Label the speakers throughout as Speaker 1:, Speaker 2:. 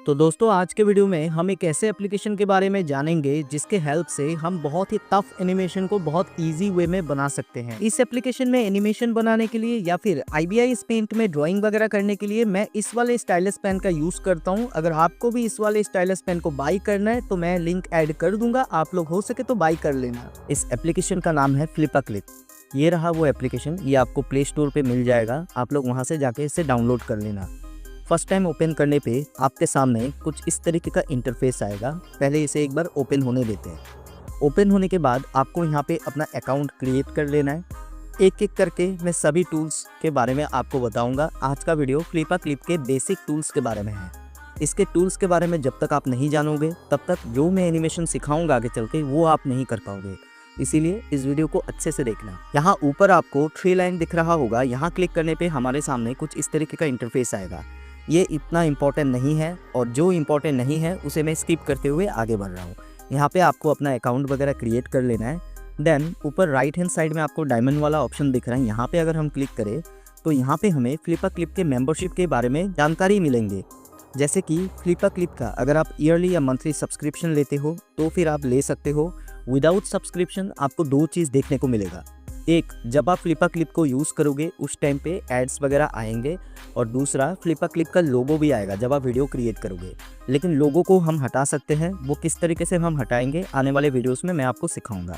Speaker 1: तो दोस्तों आज के वीडियो में हम एक ऐसे एप्लीकेशन के बारे में जानेंगे जिसके हेल्प से हम बहुत ही टफ एनिमेशन को बहुत इजी वे में बना सकते हैं। इस एप्लीकेशन में एनिमेशन बनाने के लिए या फिर IBIS पेंट में ड्राइंग वगैरह करने के लिए मैं इस वाले स्टाइलस पेन का यूज करता हूं। अगर आपको भी इस वाले स्टाइलस पेन को बाई करना है तो मैं लिंक ऐड कर दूंगा, आप लोग हो सके तो बाई कर लेना। इस एप्लीकेशन का नाम है फ्लिपाक्लिप। ये रहा वो एप्लीकेशन, ये आपको प्ले स्टोर पे मिल जाएगा, आप लोग वहां से जाके इसे डाउनलोड कर लेना। फर्स्ट टाइम ओपन करने पे आपके सामने कुछ इस तरीके का इंटरफेस आएगा। पहले इसे एक बार ओपन होने देते हैं। ओपन होने के बाद आपको यहाँ पे अपना अकाउंट क्रिएट कर लेना है। एक एक करके मैं सभी टूल्स के बारे में आपको बताऊंगा। आज का वीडियो फ्लिपाक्लिप के बेसिक टूल्स के बारे में है। इसके टूल्स के बारे में जब तक आप नहीं जानोगे तब तक जो मैं एनिमेशन सिखाऊंगा आगे चल के वो आप नहीं कर पाओगे, इसीलिए इस वीडियो को अच्छे से देखना। यहाँ ऊपर आपको 3 लाइन दिख रहा होगा, यहाँ क्लिक करने पे हमारे सामने कुछ इस तरीके का इंटरफेस आएगा। ये इतना इम्पोर्टेंट नहीं है और जो इम्पोर्टेंट नहीं है उसे मैं स्किप करते हुए आगे बढ़ रहा हूँ। यहाँ पे आपको अपना अकाउंट वगैरह क्रिएट कर लेना है। देन ऊपर राइट हैंड साइड में आपको डायमंड वाला ऑप्शन दिख रहा है, यहाँ पे अगर हम क्लिक करें तो यहाँ पे हमें फ्लिपाक्लिप के मेंबरशिप के बारे में जानकारी मिलेंगे। जैसे कि फ्लिपाक्लिप का अगर आप ईयरली या मंथली सब्सक्रिप्शन लेते हो तो फिर आप ले सकते हो। विदाउट सब्सक्रिप्शन आपको 2 चीज़ देखने को मिलेगा। एक, जब आप फ्लिपाक्लिप को यूज़ करोगे उस टाइम पे एड्स वगैरह आएंगे, और दूसरा फ्लिपाक्लिप का लोगो भी आएगा जब आप वीडियो क्रिएट करोगे। लेकिन लोगो को हम हटा सकते हैं, वो किस तरीके से हम हटाएंगे आने वाले वीडियोस में मैं आपको सिखाऊंगा।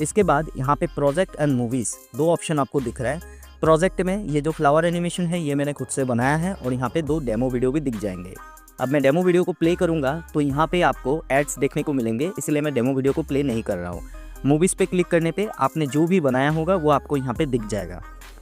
Speaker 1: इसके बाद यहाँ पे प्रोजेक्ट एंड मूवीज़ 2 ऑप्शन आपको दिख रहा है। प्रोजेक्ट में ये जो फ्लावर एनिमेशन है ये मैंने खुद से बनाया है और यहाँ पे 2 डेमो वीडियो भी दिख जाएंगे। अब मैं डेमो वीडियो को प्ले करूँगा तो यहाँ पे आपको एड्स देखने को मिलेंगे, इसलिए मैं डेमो वीडियो को प्ले नहीं कर रहा हूँ। मूवीज़ पे क्लिक करने पे आपने जो भी बनाया होगा वो आपको यहाँ पे दिख जाएगा,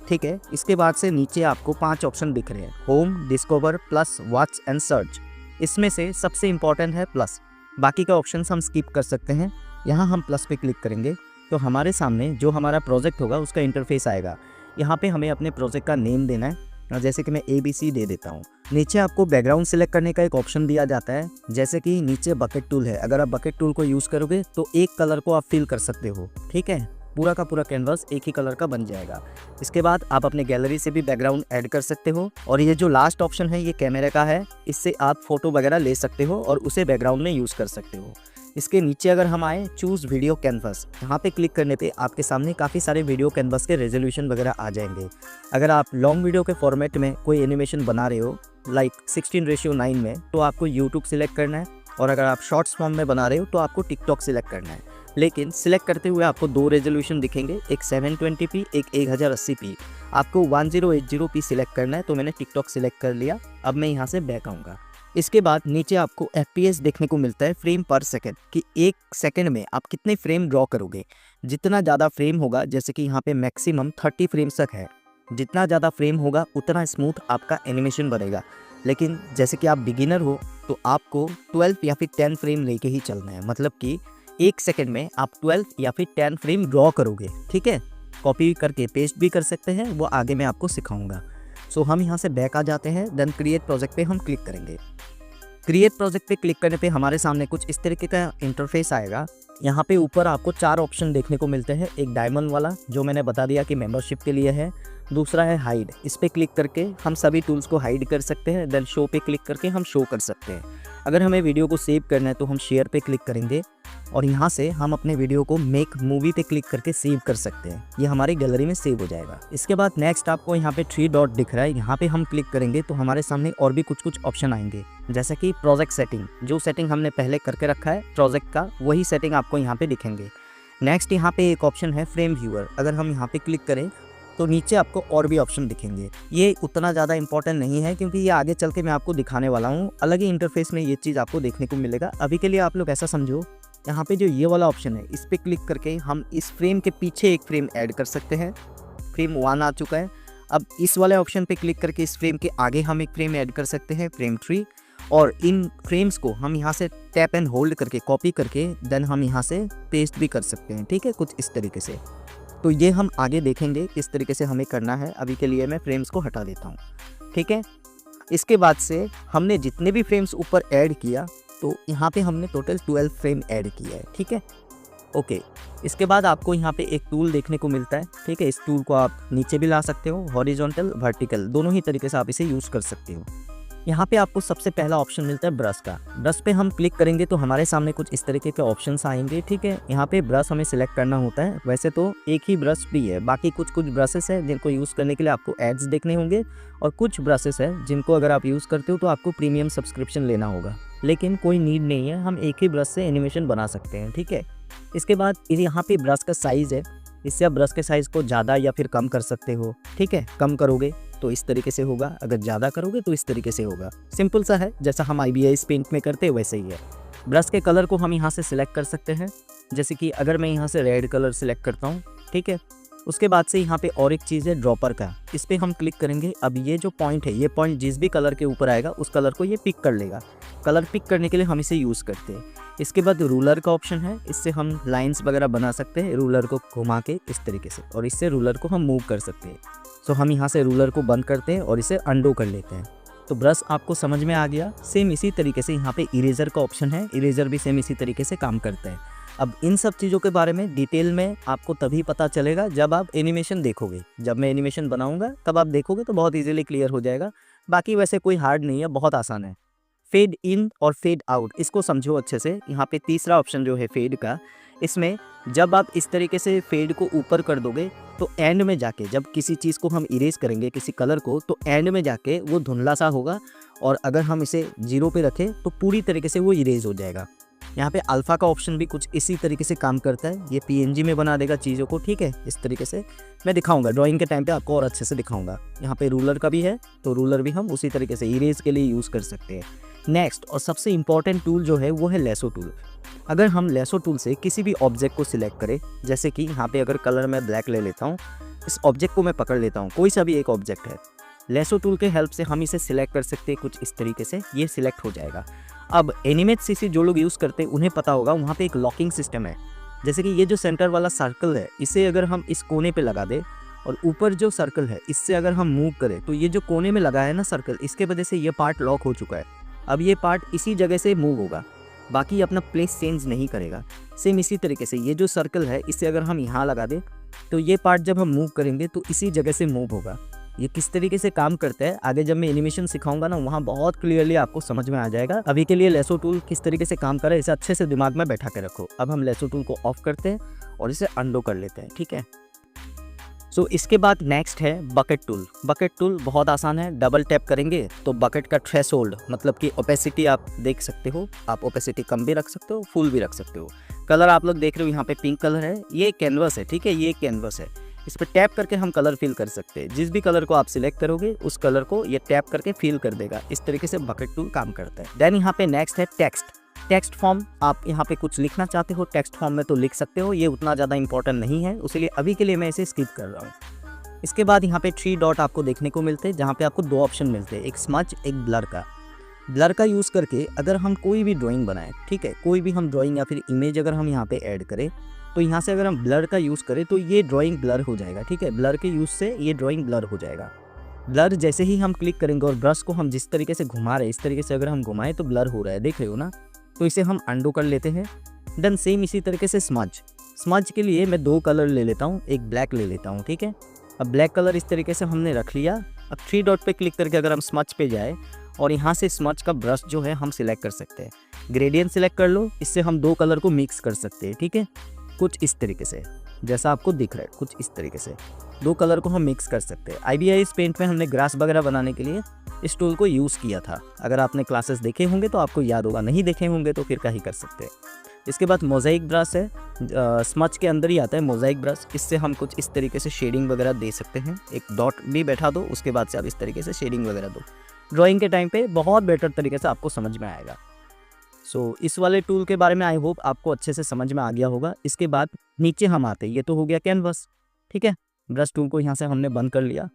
Speaker 1: ठीक है। इसके बाद से नीचे आपको 5 ऑप्शन दिख रहे हैं, home, discover, plus, watch and search. इसमें से सबसे इम्पॉर्टेंट है प्लस, बाकी का ऑप्शन हम स्किप कर सकते हैं। यहाँ हम प्लस पे क्लिक करेंगे तो हमारे सामने जो हमारा प्रोजेक्ट होगा उसका इंटरफेस आएगा। यहाँ पे हमें अपने प्रोजेक्ट का नेम देना है, जैसे कि मैं ABC दे देता हूँ। नीचे आपको बैकग्राउंड सिलेक्ट करने का एक ऑप्शन दिया जाता है, जैसे कि नीचे बकेट टूल है। अगर आप बकेट टूल को यूज़ करोगे तो एक कलर को आप फिल कर सकते हो, ठीक है। पूरा का पूरा कैनवास एक ही कलर का बन जाएगा। इसके बाद आप अपने गैलरी से भी बैकग्राउंड ऐड कर सकते हो। और ये जो लास्ट ऑप्शन है ये कैमरे का है, इससे आप फोटो वगैरह ले सकते हो और उसे बैकग्राउंड में यूज़ कर सकते हो। इसके नीचे अगर हम आए चूज़ वीडियो कैनवस, यहाँ पे क्लिक करने पे आपके सामने काफ़ी सारे वीडियो कैनवस के रेजोल्यूशन वगैरह आ जाएंगे। अगर आप लॉन्ग वीडियो के फॉर्मेट में कोई एनिमेशन बना रहे हो लाइक 16:9 में तो आपको YouTube सिलेक्ट करना है, और अगर आप शॉर्ट्स फॉर्म में बना रहे हो तो आपको टिकटॉक सिलेक्ट करना है। लेकिन सिलेक्ट करते हुए आपको 2 रेजोल्यूशन दिखेंगे, एक 720p, एक 1080p। आपको 1080p सिलेक्ट करना है, तो मैंने टिकटॉक सिलेक्ट कर लिया। अब मैं यहाँ से बैक आऊँगा। इसके बाद नीचे आपको FPS देखने को मिलता है, फ्रेम पर सेकंड, कि 1 सेकंड में आप कितने फ्रेम ड्रॉ करोगे। जितना ज़्यादा फ्रेम होगा, जैसे कि यहाँ पे मैक्सिमम 30 फ्रेम्स तक है, जितना ज़्यादा फ्रेम होगा उतना स्मूथ आपका एनिमेशन बनेगा। लेकिन जैसे कि आप बिगिनर हो तो आपको 12 या फिर 10 फ्रेम लेके ही चलना है, मतलब कि 1 सेकंड में आप 12 या फिर 10 फ्रेम ड्रॉ करोगे, ठीक है। कॉपी करके पेस्ट भी कर सकते हैं, वो आगे मैं आपको सिखाऊंगा। सो हम यहाँ से बैक आ जाते हैं। देन क्रिएट प्रोजेक्ट पे हम क्लिक करेंगे। क्रिएट प्रोजेक्ट पे क्लिक करने पे हमारे सामने कुछ इस तरीके का इंटरफेस आएगा। यहाँ पे ऊपर आपको 4 ऑप्शन देखने को मिलते हैं। एक डायमंड वाला जो मैंने बता दिया कि मेंबरशिप के लिए है, दूसरा है हाइड, इस पे क्लिक करके हम सभी टूल्स को हाइड कर सकते हैं। देन शो पे क्लिक करके हम शो कर सकते हैं। अगर हमें वीडियो को सेव करना है तो हम शेयर पे क्लिक करेंगे और यहाँ से हम अपने वीडियो को मेक मूवी पे क्लिक करके सेव कर सकते हैं, ये हमारी गैलरी में सेव हो जाएगा। इसके बाद नेक्स्ट आपको यहाँ पे 3 डॉट दिख रहा है, यहाँ पे हम क्लिक करेंगे तो हमारे सामने और भी कुछ ऑप्शन आएंगे, जैसे कि प्रोजेक्ट सेटिंग। जो सेटिंग हमने पहले करके रखा है प्रोजेक्ट का, वही सेटिंग आपको यहाँ पे दिखेंगे। नेक्स्ट यहाँ पे एक ऑप्शन है फ्रेम व्यूअर, अगर हम यहाँ पे क्लिक करें तो नीचे आपको और भी ऑप्शन दिखेंगे। ये उतना ज़्यादा इंपॉर्टेंट नहीं है क्योंकि ये आगे चल के मैं आपको दिखाने वाला हूँ, अलग ही इंटरफेस में ये चीज़ आपको देखने को मिलेगा। अभी के लिए आप लोग ऐसा समझो, यहाँ पे जो ये वाला ऑप्शन है इस पर क्लिक करके हम इस फ्रेम के पीछे एक फ्रेम ऐड कर सकते हैं। फ्रेम 1 आ चुका है। अब इस वाले ऑप्शन पे क्लिक करके इस फ्रेम के आगे हम एक फ्रेम ऐड कर सकते हैं, फ्रेम 3। और इन फ्रेम्स को हम यहाँ से टैप एंड होल्ड करके कॉपी करके देन हम यहाँ से पेस्ट भी कर सकते हैं, ठीक है, कुछ इस तरीके से। तो ये हम आगे देखेंगे किस तरीके से हमें करना है। अभी के लिए मैं फ्रेम्स को हटा देता हूँ, ठीक है। इसके बाद से हमने जितने भी फ्रेम्स ऊपर ऐड किया तो यहाँ पे हमने टोटल 12 फ्रेम ऐड किया है, ठीक है, ओके। इसके बाद आपको यहाँ पे एक टूल देखने को मिलता है, ठीक है। इस टूल को आप नीचे भी ला सकते हो, हॉरिजॉन्टल, वर्टिकल, दोनों ही तरीके से आप इसे यूज़ कर सकते हो। यहाँ पे आपको सबसे पहला ऑप्शन मिलता है ब्रश का। ब्रश पे हम क्लिक करेंगे तो हमारे सामने कुछ इस तरीके के ऑप्शंस आएंगे, ठीक है। यहाँ पे ब्रश हमें सिलेक्ट करना होता है। वैसे तो एक ही ब्रश भी है, बाकी कुछ ब्रशेस है जिनको यूज़ करने के लिए आपको एड्स देखने होंगे, और कुछ ब्रशेस है जिनको अगर आप यूज़ करते हो तो आपको प्रीमियम सब्सक्रिप्शन लेना होगा, लेकिन कोई नीड नहीं है, हम एक ही ब्रश से एनिमेशन बना सकते हैं, ठीक है। इसके बाद यहाँ पे ब्रश का साइज़ है, इससे आप ब्रश के साइज़ को ज़्यादा या फिर कम कर सकते हो, ठीक है। कम करोगे तो इस तरीके से होगा, अगर ज़्यादा करोगे तो इस तरीके से होगा। सिंपल सा है, जैसा हम IBIS पेंट में करते हैं वैसे ही है। ब्रश के कलर को हम यहाँ से सिलेक्ट कर सकते हैं, जैसे कि अगर मैं यहाँ से रेड कलर सिलेक्ट करता हूँ, ठीक है। उसके बाद से यहाँ पे और एक चीज़ है ड्रॉपर का, इस पर हम क्लिक करेंगे। अब ये जो पॉइंट है, ये पॉइंट जिस भी कलर के ऊपर आएगा उस कलर को ये पिक कर लेगा। कलर पिक करने के लिए हम इसे यूज़ करते हैं। इसके बाद रूलर का ऑप्शन है, इससे हम लाइंस वगैरह बना सकते हैं रूलर को घुमा के इस तरीके से, और इससे रूलर को हम मूव कर सकते हैं। सो हम यहाँ से रूलर को बंद करते हैं और इसे अंडो कर लेते हैं। तो ब्रश आपको समझ में आ गया। सेम इसी तरीके से यहाँ पे इरेजर का ऑप्शन है, इरेजर भी सेम इसी तरीके से काम करते हैं। अब इन सब चीज़ों के बारे में डिटेल में आपको तभी पता चलेगा जब आप एनिमेशन देखोगे। जब मैं एनिमेशन बनाऊंगा तब आप देखोगे तो बहुत इजीली क्लियर हो जाएगा। बाकी वैसे कोई हार्ड नहीं है, बहुत आसान है। फेड इन और फेड आउट, इसको समझो अच्छे से। यहाँ पे तीसरा ऑप्शन जो है फेड का, इसमें जब आप इस तरीके से फेड को ऊपर कर दोगे तो एंड में जाके, जब किसी चीज़ को हम इरेज करेंगे किसी कलर को, तो एंड में जाके वो धुंधला सा होगा, और अगर हम इसे 0 पे रखें तो पूरी तरीके से वो इरेज हो जाएगा। यहाँ पे अल्फ़ा का ऑप्शन भी कुछ इसी तरीके से काम करता है, ये PNG में बना देगा चीज़ों को, ठीक है। इस तरीके से मैं दिखाऊंगा ड्राइंग के टाइम पे, आपको और अच्छे से दिखाऊंगा। यहाँ पे रूलर का भी है, तो रूलर भी हम उसी तरीके से इरेज के लिए यूज़ कर सकते हैं। नेक्स्ट और सबसे इंपॉर्टेंट टूल जो है वो है लेसो टूल। अगर हम लेसो टूल से किसी भी ऑब्जेक्ट को सिलेक्ट करें, जैसे कि यहाँ पे अगर कलर मैं ब्लैक ले लेता हूँ, इस ऑब्जेक्ट को मैं पकड़ लेता हूँ, कोई सा भी एक ऑब्जेक्ट है, लेसो टूल के हेल्प से हम इसे सिलेक्ट कर सकते हैं। कुछ इस तरीके से ये सिलेक्ट हो जाएगा। अब एनिमेट CC जो लोग यूज़ करते हैं उन्हें पता होगा, वहाँ पे एक लॉकिंग सिस्टम है। जैसे कि ये जो सेंटर वाला सर्कल है, इसे अगर हम इस कोने पे लगा दें, और ऊपर जो सर्कल है इससे अगर हम मूव करें, तो ये जो कोने में लगा है ना सर्कल, इसके वजह से ये पार्ट लॉक हो चुका है। अब ये पार्ट इसी जगह से मूव होगा, बाकी अपना प्लेस चेंज नहीं करेगा। सेम इसी तरीके से ये जो सर्कल है, इसे अगर हम यहाँ लगा दें तो ये पार्ट जब हम मूव करेंगे तो इसी जगह से मूव होगा। ये किस तरीके से काम करता है आगे जब मैं एनिमेशन सिखाऊंगा ना, वहाँ बहुत क्लियरली आपको समझ में आ जाएगा। अभी के लिए लेसो टूल किस तरीके से काम कर रहा है इसे अच्छे से दिमाग में बैठा के रखो। अब हम लेसो टूल को ऑफ करते हैं और इसे अंडो कर लेते हैं, ठीक है। सो इसके बाद नेक्स्ट है बकेट टूल। बकेट टूल बहुत आसान है, डबल टैप करेंगे तो बकेट का थ्रेशोल्ड मतलब कि ओपेसिटी आप देख सकते हो। आप ओपेसिटी कम भी रख सकते हो, फुल भी रख सकते हो। कलर आप लोग देख रहे हो यहाँ पे पिंक कलर है, ये कैनवस है, ठीक है, ये कैनवस है। इस पर टैप करके हम कलर फिल कर सकते हैं। जिस भी कलर को आप सिलेक्ट करोगे उस कलर को ये टैप करके फिल कर देगा। इस तरीके से बकेट टूल काम करता है। देन यहाँ पे नेक्स्ट है टेक्स्ट। टेक्स्ट फॉर्म, आप यहाँ पे कुछ लिखना चाहते हो टेक्स्ट फॉर्म में तो लिख सकते हो, ये उतना ज़्यादा इंपॉर्टेंट नहीं है, इसलिए अभी के लिए मैं इसे स्किप कर रहा हूँ। इसके बाद यहाँ पे 3 डॉट आपको देखने को मिलते हैं, जहाँ पे आपको 2 ऑप्शन मिलते हैं, एक स्मज एक ब्लर का। ब्लर का यूज़ करके अगर हम कोई भी ड्राइंग बनाएं, ठीक है, कोई भी हम ड्राइंग या फिर इमेज अगर हम यहाँ पे ऐड करें, तो यहाँ से अगर हम ब्लर का यूज़ करें तो ये ड्राइंग ब्लर हो जाएगा, ठीक है। ब्लर के यूज़ से ये ड्राइंग ब्लर हो जाएगा। ब्लर जैसे ही हम क्लिक करेंगे और ब्रश को हम जिस तरीके से घुमा रहे हैं इस तरीके से अगर हम घुमाएं तो ब्लर हो रहा है, देख रहे हो ना। तो इसे हम अंडो कर लेते हैं। डन। सेम इसी तरीके से स्मज। स्मज के लिए मैं 2 कलर ले लेता हूँ, एक ब्लैक ले लेता हूँ, ठीक है। अब ब्लैक कलर इस तरीके से हमने रख लिया। अब 3 डॉट पे क्लिक करके अगर हम स्मज पे जाए और यहाँ से स्मज का ब्रश जो है हम सिलेक्ट कर सकते हैं। ग्रेडियंट सिलेक्ट कर लो, इससे हम 2 कलर को मिक्स कर सकते हैं, ठीक है। कुछ इस तरीके से जैसा आपको दिख रहा है, कुछ इस तरीके से 2 कलर को हम मिक्स कर सकते हैं। IBIS पेंट में हमने ग्रास वगैरह बनाने के लिए इस टूल को यूज़ किया था। अगर आपने क्लासेस देखे होंगे तो आपको याद होगा, नहीं देखे होंगे तो फिर क्या ही कर सकते हैं। इसके बाद मोज़ाइक ब्रश है, स्मच के अंदर ही आता है मोज़ाइक ब्रश। इससे हम कुछ इस तरीके से शेडिंग वगैरह दे सकते हैं। एक डॉट भी बैठा दो, उसके बाद से आप इस तरीके से शेडिंग वगैरह दो। ड्राइंग के टाइम पे बहुत बेटर तरीके से आपको समझ में आएगा। सो इस वाले टूल के बारे में आई होप आपको अच्छे से समझ में आ गया होगा। इसके बाद नीचे हम आते हैं, ये तो हो गया कैनवस, ठीक है। ब्रश टूल को यहाँ से हमने बंद कर लिया,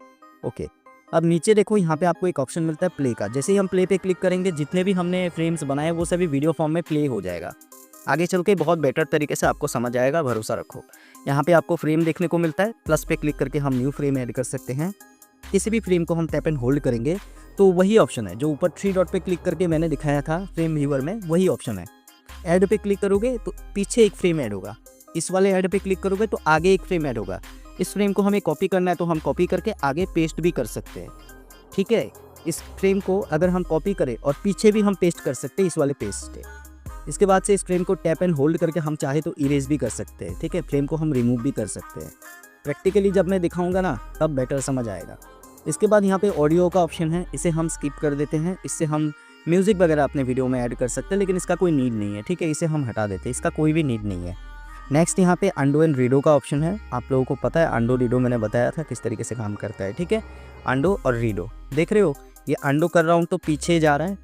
Speaker 1: ओके। अब नीचे देखो, यहाँ पे आपको एक ऑप्शन मिलता है प्ले का। जैसे ही हम प्ले पे क्लिक करेंगे जितने भी हमने फ्रेम्स बनाए वो सभी वीडियो फॉर्म में प्ले हो जाएगा। आगे चल के बहुत बेटर तरीके से आपको समझ आएगा, भरोसा रखो। यहाँ पे आपको फ्रेम देखने को मिलता है, प्लस पे क्लिक करके हम न्यू फ्रेम ऐड कर सकते हैं। किसी भी फ्रेम को हम टैप एंड होल्ड करेंगे तो वही ऑप्शन है जो ऊपर 3 डॉट पे क्लिक करके मैंने दिखाया था फ्रेम व्यूअर में, वही ऑप्शन है। ऐड पे क्लिक करोगे तो पीछे एक फ्रेम ऐड होगा, इस वाले ऐड पे क्लिक करोगे तो आगे एक फ्रेम ऐड होगा। इस फ्रेम को हमें कॉपी करना है तो हम कॉपी करके आगे पेस्ट भी कर सकते हैं, ठीक है। इस फ्रेम को अगर हम कॉपी करें और पीछे भी हम पेस्ट कर सकते हैं इस वाले पेस्ट पे। इसके बाद से इस फ्रेम को टैप एंड होल्ड करके हम चाहे तो इरेज भी कर सकते हैं, ठीक है। फ्रेम को हम रिमूव भी कर सकते हैं। प्रैक्टिकली जब मैं दिखाऊंगा ना तब बेटर समझ आएगा। इसके बाद यहाँ पे ऑडियो का ऑप्शन है, इसे हम स्किप कर देते हैं। इससे हम म्यूज़िक वगैरह अपने वीडियो में ऐड कर सकते हैं, लेकिन इसका कोई नीड नहीं है, ठीक है। इसे हम हटा देते हैं, इसका कोई भी नीड नहीं है। नेक्स्ट यहाँ पे अंडो एंड रीडो का ऑप्शन है। आप लोगों को पता है अंडो रीडो मैंने बताया था किस तरीके से काम करता है, ठीक है। अंडो और रीडो देख रहे हो, ये अंडो कर रहा हूँ तो पीछे जा रहा है,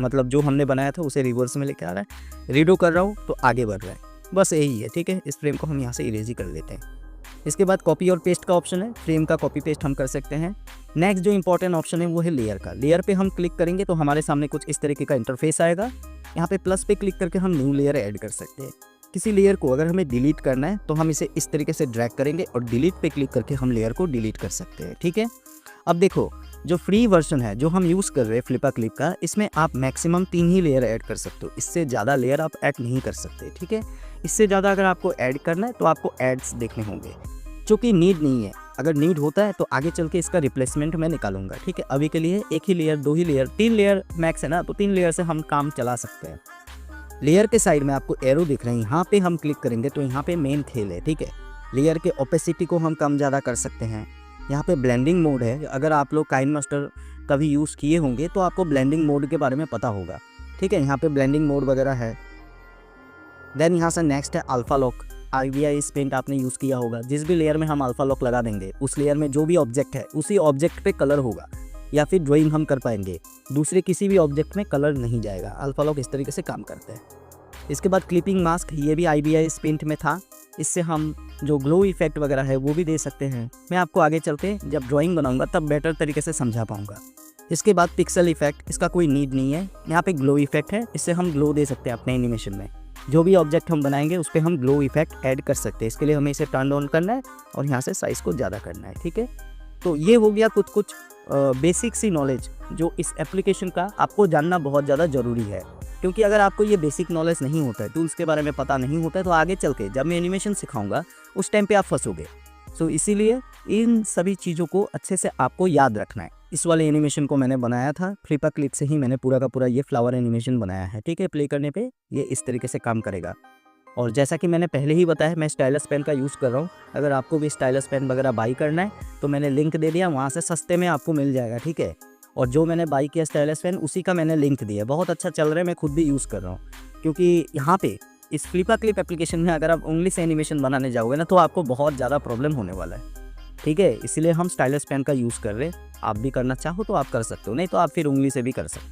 Speaker 1: मतलब जो हमने बनाया था उसे रिवर्स में लेके आ रहा है। रीडो कर रहा हूँ तो आगे बढ़ रहा है, बस यही है, ठीक है। इस फ्रेम को हम यहाँ से इरेज ही कर लेते हैं। इसके बाद कॉपी और पेस्ट का ऑप्शन है, फ्रेम का कॉपी पेस्ट हम कर सकते हैं। नेक्स्ट जो इंपॉर्टेंट ऑप्शन है वो है लेयर का। लेयर पे हम क्लिक करेंगे तो हमारे सामने कुछ इस तरीके का इंटरफेस आएगा। यहाँ पे प्लस पे क्लिक करके हम न्यू लेयर ऐड कर सकते हैं। किसी लेयर को अगर हमें डिलीट करना है तो हम इसे इस तरीके से ड्रैग करेंगे और डिलीट पे क्लिक करके हम लेयर को डिलीट कर सकते हैं, ठीक है। अब देखो, जो फ्री वर्जन है जो हम यूज़ कर रहे हैं फ्लिपा क्लिप का, इसमें आप मैक्सिमम 3 ही लेयर ऐड कर सकते हो। इससे ज़्यादा लेयर आप ऐड नहीं कर सकते, ठीक है। इससे ज़्यादा अगर आपको ऐड करना है तो आपको एड्स देखने होंगे, जो कि नीड नहीं है। अगर नीड होता है तो आगे चल के इसका रिप्लेसमेंट मैं निकालूंगा, ठीक है। अभी के लिए 1 ही लेयर, 2 ही लेयर, 3 लेयर मैक्स है ना, तो 3 लेयर से हम काम चला सकते हैं। लेयर के साइड में आपको एरो दिख रहे हैं, यहाँ पे हम क्लिक करेंगे तो यहाँ पे मेन खेल है, ठीक है। लेयर के ओपेसिटी को हम कम ज़्यादा कर सकते हैं। यहाँ पे ब्लेंडिंग मोड है, अगर आप लोग काइनमास्टर कभी यूज़ किए होंगे तो आपको ब्लेंडिंग मोड के बारे में पता होगा, ठीक है। यहाँ पे ब्लेंडिंग मोड वगैरह है। देन यहाँ से नेक्स्ट है अल्फा लॉक। IBI पेंट आपने यूज़ किया होगा, जिस भी लेयर में हम अल्फा लॉक लगा देंगे उस लेयर में जो भी ऑब्जेक्ट है उसी ऑब्जेक्ट पे कलर होगा, या फिर ड्राइंग हम कर पाएंगे, दूसरे किसी भी ऑब्जेक्ट में कलर नहीं जाएगा। अल्फा लॉक इस तरीके से काम करते हैं। इसके बाद क्लिपिंग मास्क, ये भी IBI पेंट में था। इससे हम जो ग्लो इफेक्ट वगैरह है वो भी दे सकते हैं। मैं आपको आगे चलते जब ड्राइंग बनाऊंगा तब बेटर तरीके से समझा पाऊंगा। इसके बाद पिक्सल इफेक्ट, इसका कोई नीड नहीं है। यहाँ पे ग्लो इफेक्ट है, इससे हम ग्लो दे सकते हैं अपने एनिमेशन में। जो भी ऑब्जेक्ट हम बनाएंगे उस पर हम ग्लो इफेक्ट ऐड कर सकते हैं। इसके लिए हमें इसे टर्न ऑन करना है और यहाँ से साइज़ को ज़्यादा करना है, ठीक है। तो ये हो गया कुछ बेसिक सी नॉलेज जो इस एप्लीकेशन का आपको जानना बहुत ज़्यादा ज़रूरी है, क्योंकि अगर आपको ये बेसिक नॉलेज नहीं होता है, टूल्स के बारे में पता नहीं होता है, तो आगे चल के जब मैं एनिमेशन सिखाऊंगा उस टाइम पे आप फंसोगे। सो इसीलिए इन सभी चीज़ों को अच्छे से आपको याद रखना है। इस वाले एनिमेशन को मैंने बनाया था फ्लिपा क्लिप से ही, मैंने पूरा का पूरा ये फ्लावर एनिमेशन बनाया है, ठीक है। प्ले करने पे ये इस तरीके से काम करेगा। और जैसा कि मैंने पहले ही बताया, मैं स्टाइलस पेन का यूज़ कर रहा हूँ। अगर आपको भी स्टाइलस पेन वगैरह बाई करना है तो मैंने लिंक दे दिया, वहाँ से सस्ते में आपको मिल जाएगा, ठीक है। और जो मैंने बाई किया स्टाइलस पेन उसी का मैंने लिंक दिया, बहुत अच्छा चल रहा है, मैं खुद भी यूज़ कर रहा हूँ। क्योंकि यहाँ पे इस फ्लिपा क्लिप एप्लीकेशन में अगर आप उंगली से एनिमेशन बनाने जाओगे ना तो आपको बहुत ज़्यादा प्रॉब्लम होने वाला है, ठीक है। इसलिए हम स्टाइलस पेन का यूज़ कर रहे हैं। आप भी करना चाहो तो आप कर सकते हो, नहीं तो आप फिर उंगली से भी कर सकते हो।